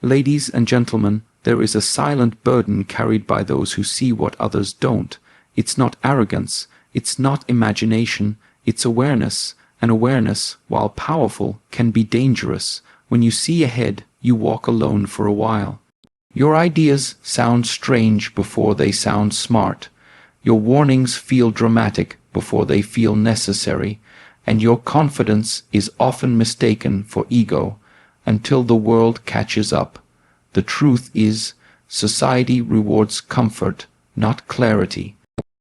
Ladies and gentlemen, there is a silent burden carried by those who see what others don't. It's not arrogance, it's not imagination, it's awareness. And awareness, while powerful, can be dangerous. When you see ahead, you walk alone for a while. Your ideas sound strange before they sound smart. Your warnings feel dramatic before they feel necessary. And your confidence is often mistaken for ego until the world catches up. The truth is, society rewards comfort, not clarity.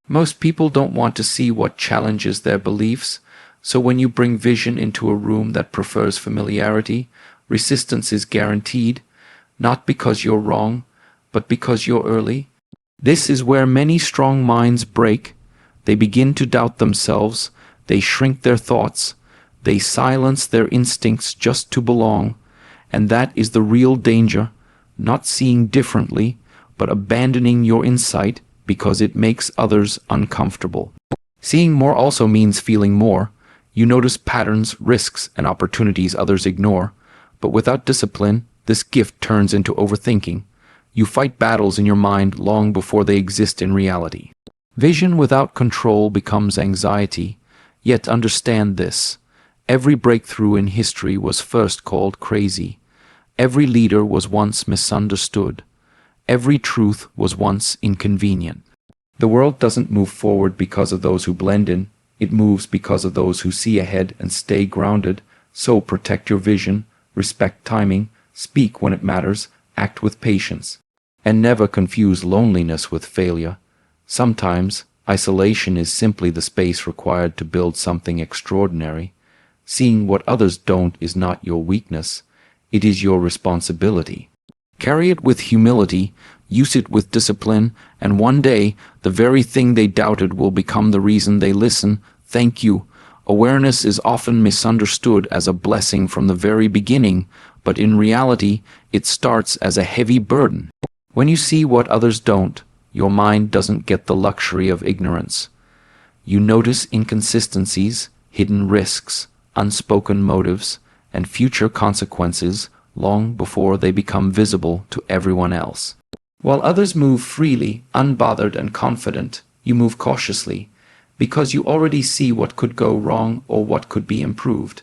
Most people don't want to see what challenges their beliefs. So when you bring vision into a room that prefers familiarity, resistance is guaranteed, not because you're wrong, but because you're early. This is where many strong minds break. They begin to doubt themselves, they shrink their thoughts, they silence their instincts just to belong, and that is the real danger, not seeing differently, but abandoning your insight because it makes others uncomfortable. Seeing more also means feeling more. You notice patterns, risks, and opportunities others ignore. But without discipline, this gift turns into overthinking. You fight battles in your mind long before they exist in reality. Vision without control becomes anxiety. Yet understand this. Every breakthrough in history was first called crazy. Every leader was once misunderstood. Every truth was once inconvenient. The world doesn't move forward because of those who blend in. It moves because of those who see ahead and stay grounded. So protect your vision, respect timing, speak when it matters, act with patience. And never confuse loneliness with failure. Sometimes, isolation is simply the space required to build something extraordinary. Seeing what others don't is not your weakness. It is your responsibility. Carry it with humility, use it with discipline, and one day, the very thing they doubted will become the reason they listen. Thank you. Awareness is often misunderstood as a blessing from the very beginning, but in reality, it starts as a heavy burden. When you see what others don't, your mind doesn't get the luxury of ignorance. You notice inconsistencies, hidden risks, unspoken motives, and future consequences long before they become visible to everyone else. While others move freely, unbothered and confident, you move cautiously, because you already see what could go wrong or what could be improved.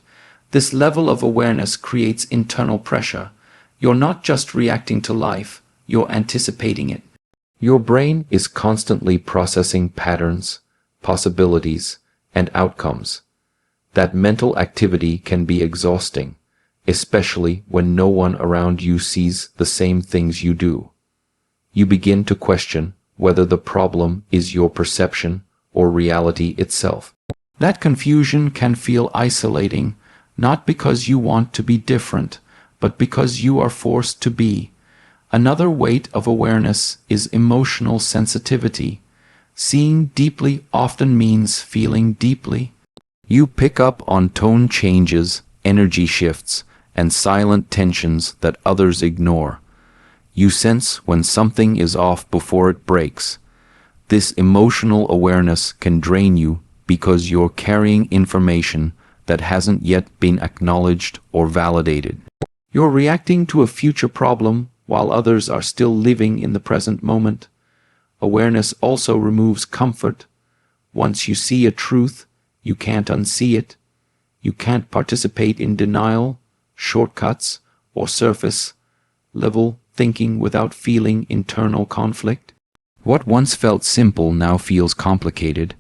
This level of awareness creates internal pressure. You're not just reacting to life, you're anticipating it. Your brain is constantly processing patterns, possibilities, and outcomes. That mental activity can be exhausting, especially when no one around you sees the same things you do. You begin to question whether the problem is your perception or reality itself. That confusion can feel isolating, not because you want to be different, but because you are forced to be. Another weight of awareness is emotional sensitivity. Seeing deeply often means feeling deeply. You pick up on tone changes, energy shifts, and silent tensions that others ignore. You sense when something is off before it breaks. This emotional awareness can drain you because you're carrying information that hasn't yet been acknowledged or validated. You're reacting to a future problem while others are still living in the present moment. Awareness also removes comfort. Once you see a truth, you can't unsee it. You can't participate in denial, shortcuts, or surface-level thinking without feeling internal conflict. What once felt simple now feels complicated.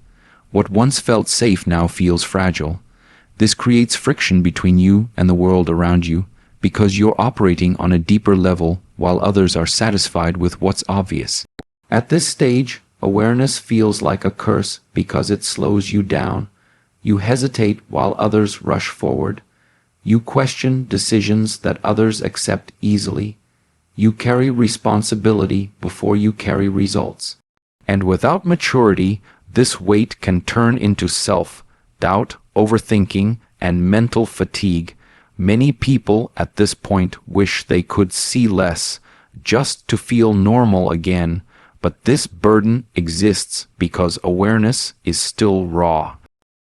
What once felt safe now feels fragile. This creates friction between you and the world around you because you're operating on a deeper level while others are satisfied with what's obvious. At this stage, awareness feels like a curse because it slows you down. You hesitate while others rush forward. You question decisions that others accept easily. You carry responsibility before you carry results. And without maturity, this weight can turn into self-doubt, overthinking, and mental fatigue. Many people at this point wish they could see less, just to feel normal again, but this burden exists because awareness is still raw.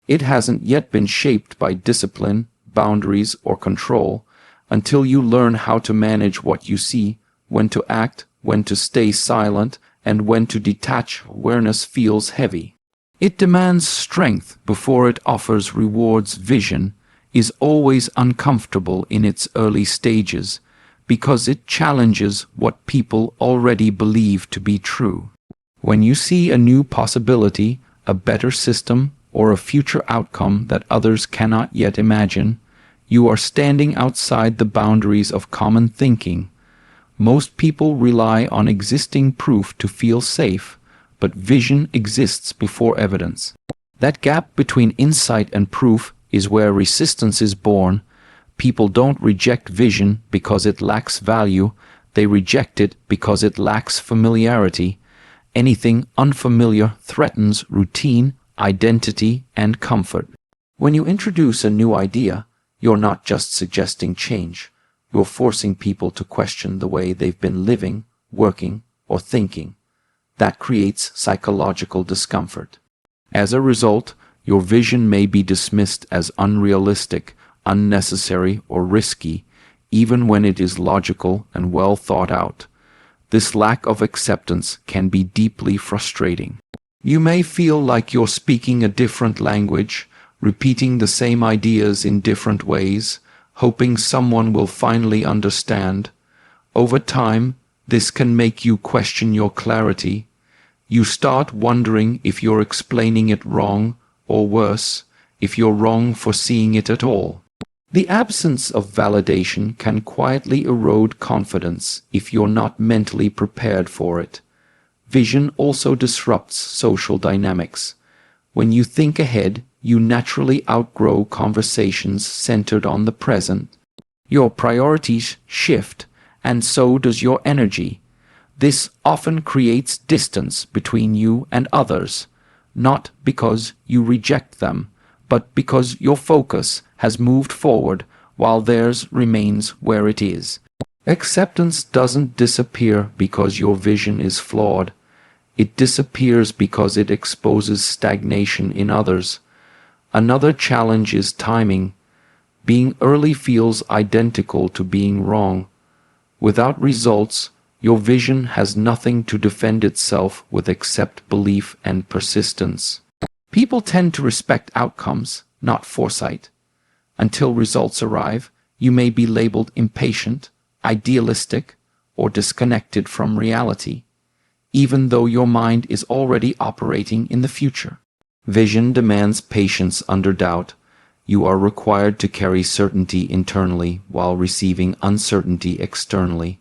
It hasn't yet been shaped by discipline, boundaries, or control. until you learn how to manage what you see, when to act, when to stay silent, and when to detach. Awareness feels heavy. It demands strength before it offers rewards. Vision is always uncomfortable in its early stages because it challenges what people already believe to be true. When you see a new possibility, a better system, or a future outcome that others cannot yet imagine, you are standing outside the boundaries of common thinking. Most people rely on existing proof to feel safe, but vision exists before evidence. That gap between insight and proof is where resistance is born. People don't reject vision because it lacks value, they reject it because it lacks familiarity. Anything unfamiliar threatens routine, identity, and comfort. When you introduce a new idea, you're not just suggesting change, you're forcing people to question the way they've been living, working, or thinking. That creates psychological discomfort. As a result, your vision may be dismissed as unrealistic, unnecessary, or risky, even when it is logical and well thought out. This lack of acceptance can be deeply frustrating. You may feel like you're speaking a different language, repeating the same ideas in different ways, hoping someone will finally understand. Over time, this can make you question your clarity. You start wondering if you're explaining it wrong, or worse, if you're wrong for seeing it at all. The absence of validation can quietly erode confidence if you're not mentally prepared for it. Vision also disrupts social dynamics. When you think ahead, you naturally outgrow conversations centered on the present. Your priorities shift, and so does your energy. This often creates distance between you and others, not because you reject them, but because your focus has moved forward while theirs remains where it is. Acceptance doesn't disappear because your vision is flawed. It disappears because it exposes stagnation in others. Another challenge is timing. Being early feels identical to being wrong. Without results, your vision has nothing to defend itself with except belief and persistence. People tend to respect outcomes, not foresight. Until results arrive, you may be labeled impatient, idealistic, or disconnected from reality, even though your mind is already operating in the future. Vision demands patience under doubt. You are required to carry certainty internally while receiving uncertainty externally.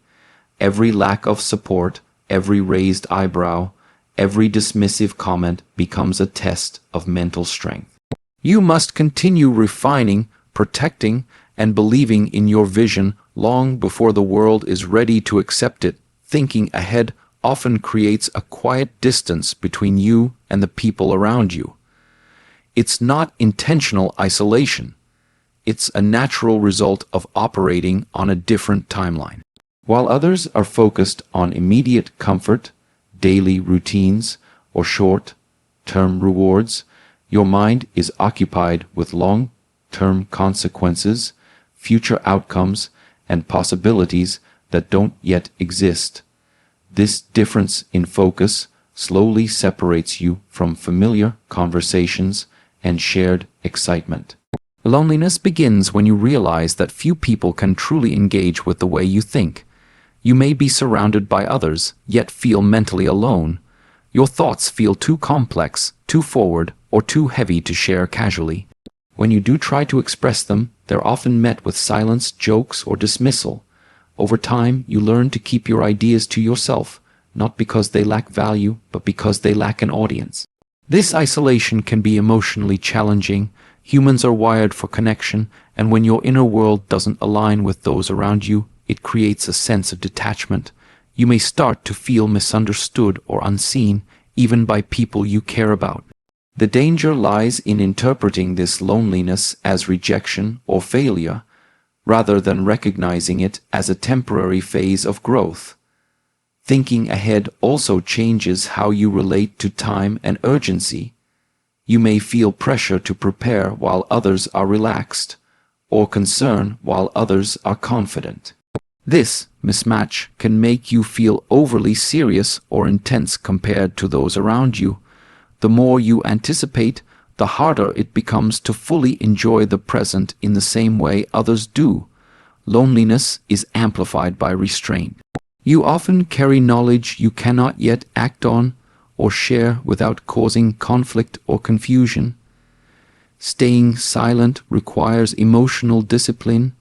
Every lack of support, every raised eyebrow, every dismissive comment becomes a test of mental strength. You must continue refining, protecting, and believing in your vision long before the world is ready to accept it. Thinking ahead often creates a quiet distance between you and the people around you. It's not intentional isolation. It's a natural result of operating on a different timeline. While others are focused on immediate comfort, daily routines, or short-term rewards, your mind is occupied with long-term consequences, future outcomes, and possibilities that don't yet exist. This difference in focus slowly separates you from familiar conversations and shared excitement. Loneliness begins when you realize that few people can truly engage with the way you think. You may be surrounded by others, yet feel mentally alone. Your thoughts feel too complex, too forward, or too heavy to share casually. When you do try to express them, they're often met with silence, jokes, or dismissal. Over time, you learn to keep your ideas to yourself, not because they lack value, but because they lack an audience. This isolation can be emotionally challenging. Humans are wired for connection, and when your inner world doesn't align with those around you, it creates a sense of detachment. You may start to feel misunderstood or unseen, even by people you care about. The danger lies in interpreting this loneliness as rejection or failure, rather than recognizing it as a temporary phase of growth. Thinking ahead also changes how you relate to time and urgency. You may feel pressure to prepare while others are relaxed, or concern while others are confident. This mismatch can make you feel overly serious or intense compared to those around you. The more you anticipate, the harder it becomes to fully enjoy the present in the same way others do. Loneliness is amplified by restraint. You often carry knowledge you cannot yet act on or share without causing conflict or confusion. Staying silent requires emotional discipline,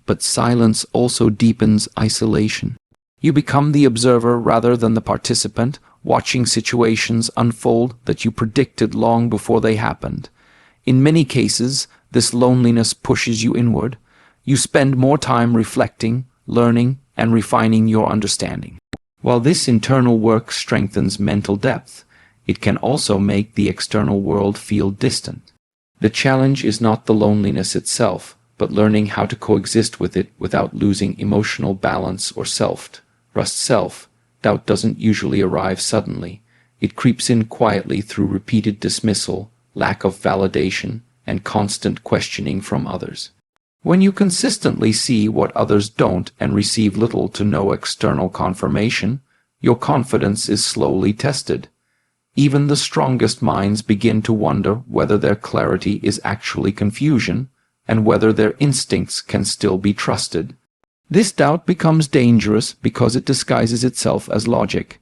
but silence also deepens isolation. You become the observer rather than the participant, watching situations unfold that you predicted long before they happened. In many cases, this loneliness pushes you inward. You spend more time reflecting, learning, and refining your understanding. While this internal work strengthens mental depth, it can also make the external world feel distant. The challenge is not the loneliness itself, but learning how to coexist with it without losing emotional balance or self-trust. Self-doubt doesn't usually arrive suddenly. It creeps in quietly through repeated dismissal, lack of validation, and constant questioning from others. When you consistently see what others don't and receive little to no external confirmation, your confidence is slowly tested. Even the strongest minds begin to wonder whether their clarity is actually confusion and whether their instincts can still be trusted. This doubt becomes dangerous because it disguises itself as logic.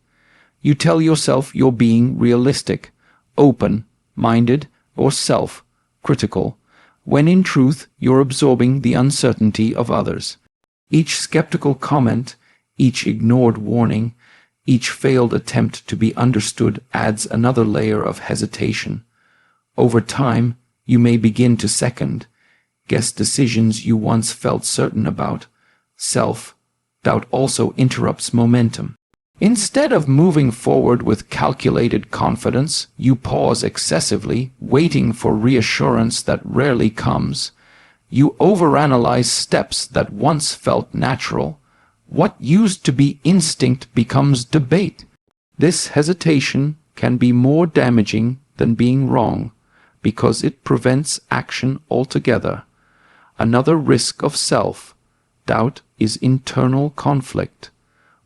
You tell yourself you're being realistic, open-minded, or self-critical, when in truth you're absorbing the uncertainty of others. Each skeptical comment, each ignored warning, each failed attempt to be understood adds another layer of hesitation. Over time, you may begin to second-guess decisions you once felt certain about. Self-doubt also interrupts momentum. Instead of moving forward with calculated confidence, you pause excessively, waiting for reassurance that rarely comes. You overanalyze steps that once felt natural. What used to be instinct becomes debate. This hesitation can be more damaging than being wrong, because it prevents action altogether. Another risk of self-doubt is internal conflict.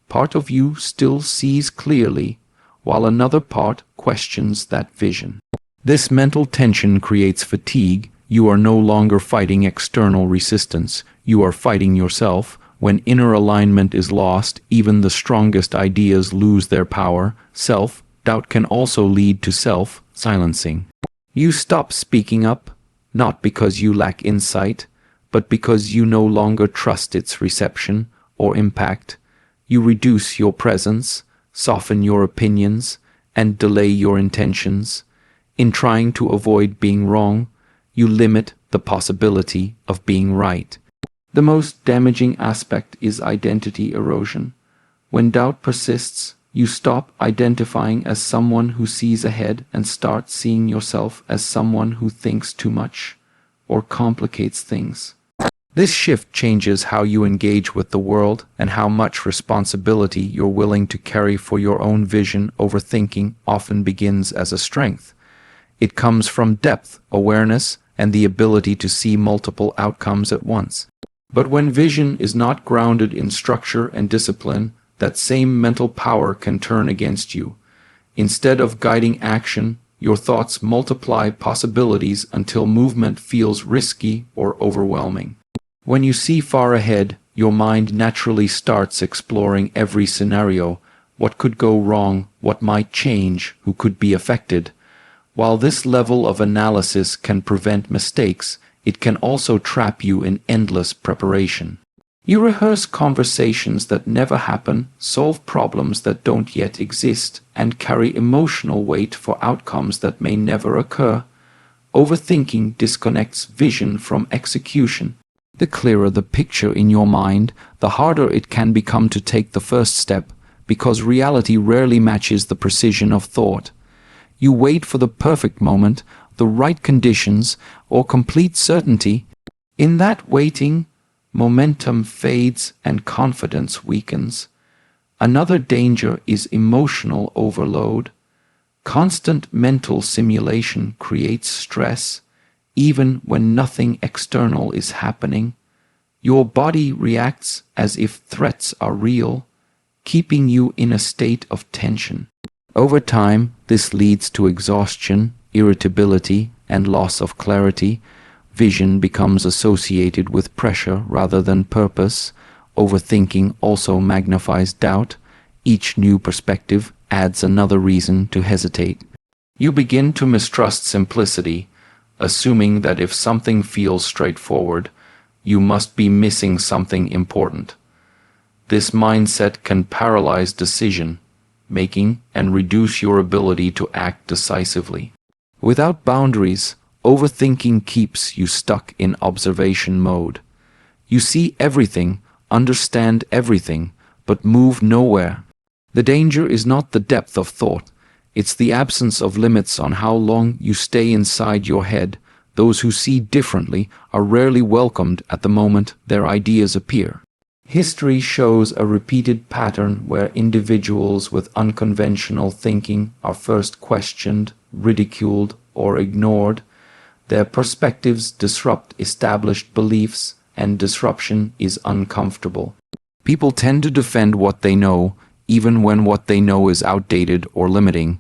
Part of you still sees clearly, while another part questions that vision. This mental tension creates fatigue. You are no longer fighting external resistance. You are fighting yourself. When inner alignment is lost, even the strongest ideas lose their power. Self-doubt can also lead to self-silencing. You stop speaking up, not because you lack insight, but because you no longer trust its reception or impact. You reduce your presence, soften your opinions, and delay your intentions. In trying to avoid being wrong, you limit the possibility of being right. The most damaging aspect is identity erosion. When doubt persists, you stop identifying as someone who sees ahead and start seeing yourself as someone who thinks too much or complicates things. This shift changes how you engage with the world and how much responsibility you're willing to carry for your own vision. Overthinking often begins as a strength. It comes from depth, awareness, and the ability to see multiple outcomes at once. But when vision is not grounded in structure and discipline, that same mental power can turn against you. Instead of guiding action, your thoughts multiply possibilities until movement feels risky or overwhelming. When you see far ahead, your mind naturally starts exploring every scenario. What could go wrong? What might change? Who could be affected? While this level of analysis can prevent mistakes, it can also trap you in endless preparation. You rehearse conversations that never happen, solve problems that don't yet exist, and carry emotional weight for outcomes that may never occur. Overthinking disconnects vision from execution. The clearer the picture in your mind, the harder it can become to take the first step, because reality rarely matches the precision of thought. You wait for the perfect moment, the right conditions, or complete certainty. In that waiting, momentum fades and confidence weakens. Another danger is emotional overload. Constant mental simulation creates stress. even when nothing external is happening. Your body reacts as if threats are real, keeping you in a state of tension. Over time, this leads to exhaustion, irritability, and loss of clarity. Vision becomes associated with pressure rather than purpose. Overthinking also magnifies doubt. Each new perspective adds another reason to hesitate. You begin to mistrust simplicity, assuming that if something feels straightforward, you must be missing something important. This mindset can paralyze decision-making and reduce your ability to act decisively. Without boundaries, overthinking keeps you stuck in observation mode. You see everything, understand everything, but move nowhere. The danger is not the depth of thought, it's the absence of limits on how long you stay inside your head. Those who see differently are rarely welcomed at the moment their ideas appear. History shows a repeated pattern where individuals with unconventional thinking are first questioned, ridiculed, or ignored. Their perspectives disrupt established beliefs, and disruption is uncomfortable. People tend to defend what they know, even when what they know is outdated or limiting.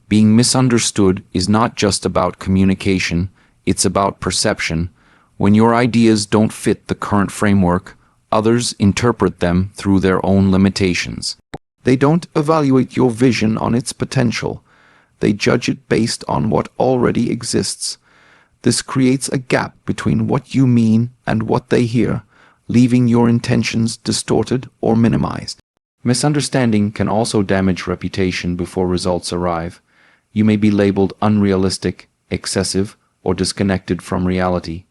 Being misunderstood is not just about communication, it's about perception. When your ideas don't fit the current framework, others interpret them through their own limitations. They don't evaluate your vision on its potential. They judge it based on what already exists. This creates a gap between what you mean and what they hear, leaving your intentions distorted or minimized. Misunderstanding can also damage reputation before results arrive. You may be labeled unrealistic, excessive, or disconnected from reality.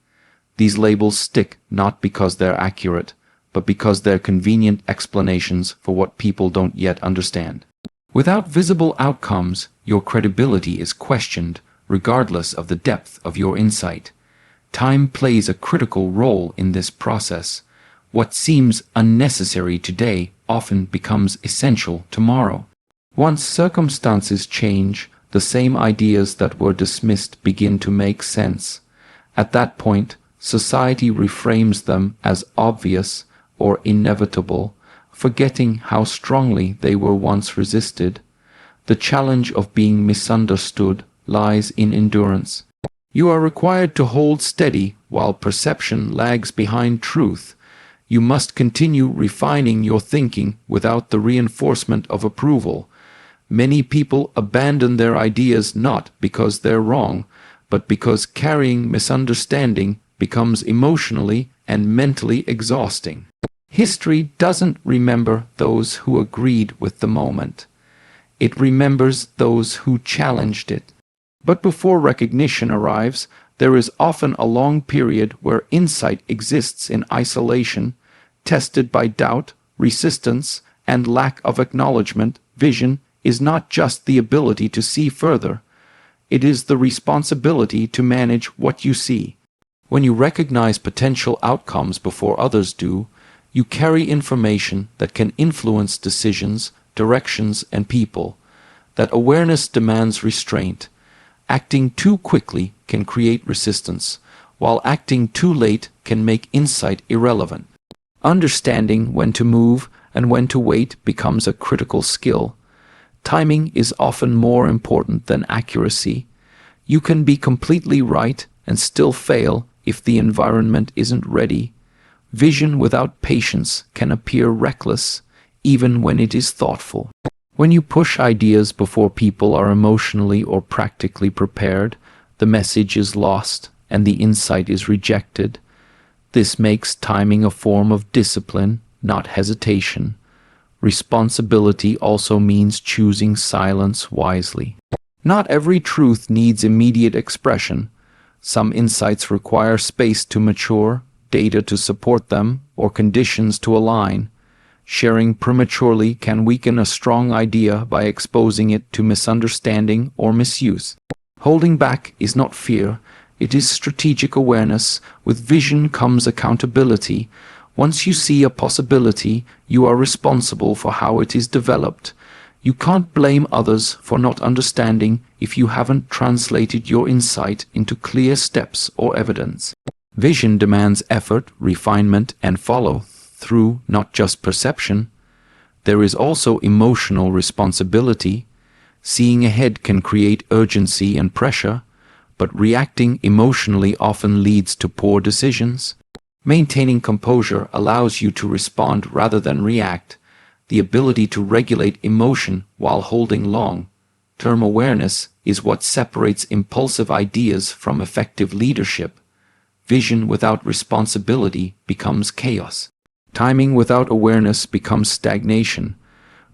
These labels stick not because they're accurate, but because they're convenient explanations for what people don't yet understand. Without visible outcomes, your credibility is questioned, regardless of the depth of your insight. Time plays a critical role in this process. What seems unnecessary today often becomes essential tomorrow. Once circumstances change, the same ideas that were dismissed begin to make sense. At that point, society reframes them as obvious or inevitable, forgetting how strongly they were once resisted. The challenge of being misunderstood lies in endurance. You are required to hold steady while perception lags behind truth. You must continue refining your thinking without the reinforcement of approval. Many people abandon their ideas not because they're wrong, but because carrying misunderstanding becomes emotionally and mentally exhausting. History doesn't remember those who agreed with the moment. It remembers those who challenged it. But before recognition arrives, there is often a long period where insight exists in isolation, tested by doubt, resistance, and lack of acknowledgement. Vision is not just the ability to see further. It is the responsibility to manage what you see. When you recognize potential outcomes before others do, you carry information that can influence decisions, directions, and people. That awareness demands restraint. Acting too quickly can create resistance, while acting too late can make insight irrelevant. Understanding when to move and when to wait becomes a critical skill. Timing is often more important than accuracy. You can be completely right and still fail if the environment isn't ready. Vision without patience can appear reckless, even when it is thoughtful. When you push ideas before people are emotionally or practically prepared, the message is lost and the insight is rejected. This makes timing a form of discipline, not hesitation. Responsibility also means choosing silence wisely. Not every truth needs immediate expression. Some insights require space to mature, data to support them, or conditions to align. Sharing prematurely can weaken a strong idea by exposing it to misunderstanding or misuse. Holding back is not fear, it is strategic awareness. With vision comes accountability. Once you see a possibility, you are responsible for how it is developed. You can't blame others for not understanding if you haven't translated your insight into clear steps or evidence. Vision demands effort, refinement, and follow-through, not just perception. There is also emotional responsibility. Seeing ahead can create urgency and pressure, but reacting emotionally often leads to poor decisions. Maintaining composure allows you to respond rather than react. The ability to regulate emotion while holding long-term awareness is what separates impulsive ideas from effective leadership. Vision without responsibility becomes chaos. Timing without awareness becomes stagnation.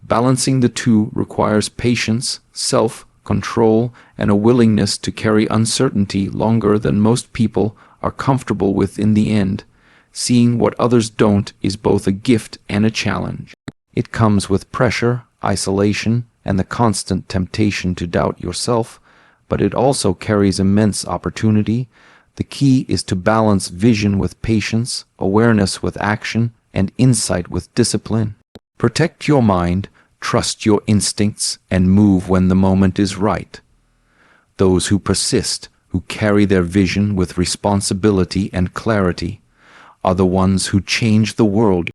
Balancing the two requires patience, self-control, and a willingness to carry uncertainty longer than most people are comfortable with in the end. Seeing what others don't is both a gift and a challenge. It comes with pressure, isolation, and the constant temptation to doubt yourself, but it also carries immense opportunity. The key is to balance vision with patience, awareness with action, and insight with discipline. Protect your mind, trust your instincts, and move when the moment is right. Those who persist, who carry their vision with responsibility and clarity, are the ones who change the world.